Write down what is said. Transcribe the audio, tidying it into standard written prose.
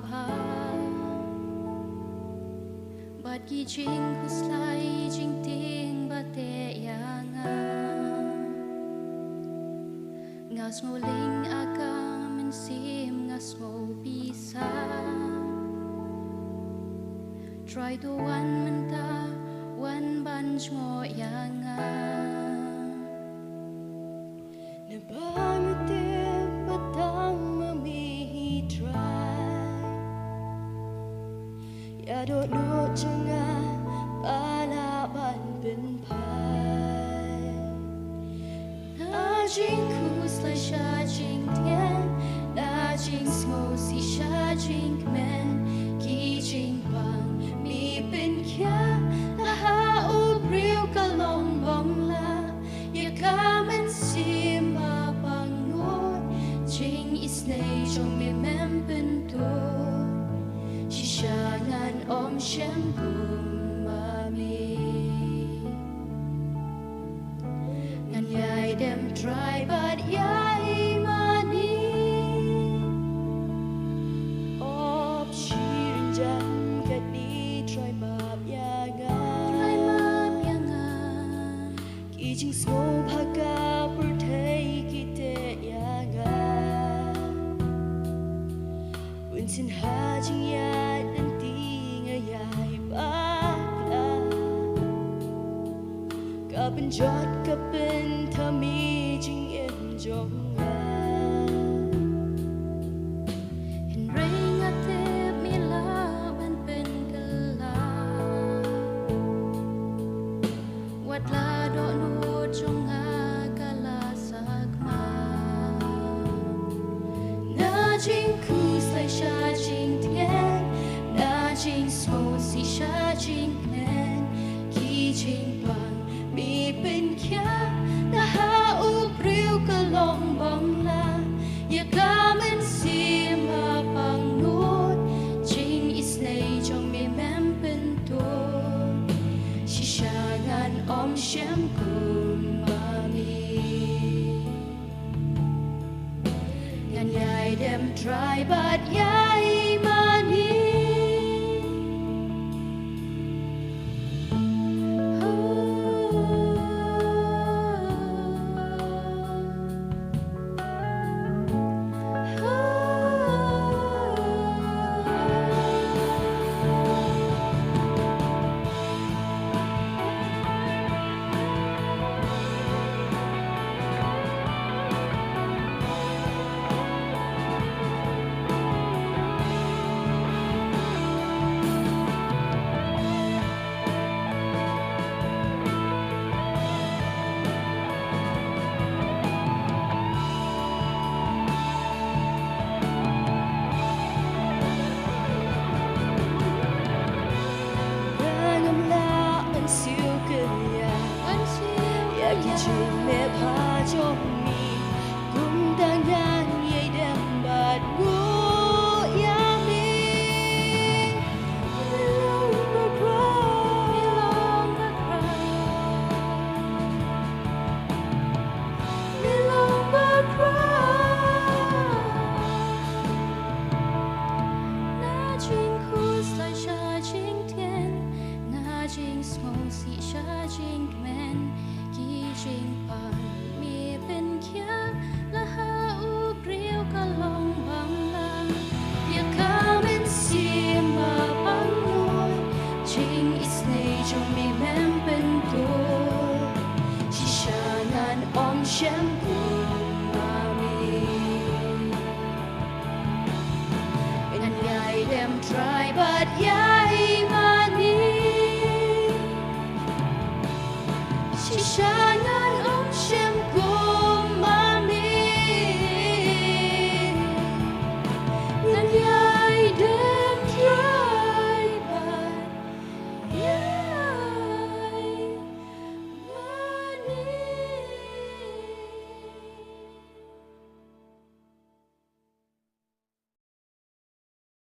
pa bat gi jing huslai jing ting ba te yanga ngas ngoling akam en sim ngas ngo bisa try to one menta one bunch ngo yanga na bangte patang mami try ya don't know changa pala ban bin pai na jing kus lai sha jing tian na jing ngo si sha jing men ki jing bang mi bin kya la ha u priu ka long bong la ya kam en sim ba bang ngot jing is nei trong mi mem bin tu chi sha ngan om shem kum ma mi ngan yai dem try but yai mani op shirin jan ka di try map yanga ki jing so bhaga pur thai ki te yanga un sin ha jing ya dan ti nga yai ba la ka ben jot ka ben tha mi jing en jong nga hin ring a te mi la ban pen ka la wat la do nu trong nga ka la sak ma na jing kus lai sha jing tian na jing so si sha jing men ki jing bang mi pen kya na ha u priu ka long bong la ya kam en sim ma pang nut jing is nei trong mi mem pen tu shi sha ngan om shem kum ma mi ngan yai dem try but yai mani Jing me pa jong mi kum dang dan ye dem bat gu ya mi long ba cry me long ba cry na jing kus lai sha jing tian na jing smo si sha jing men ki jing pan mi pen kya la ha u priu ka long bang la ya kam en sim ma bang noi jing is nei trong mi mem pen tu chi sha nan om shem kum ma mi and yai dem try but yai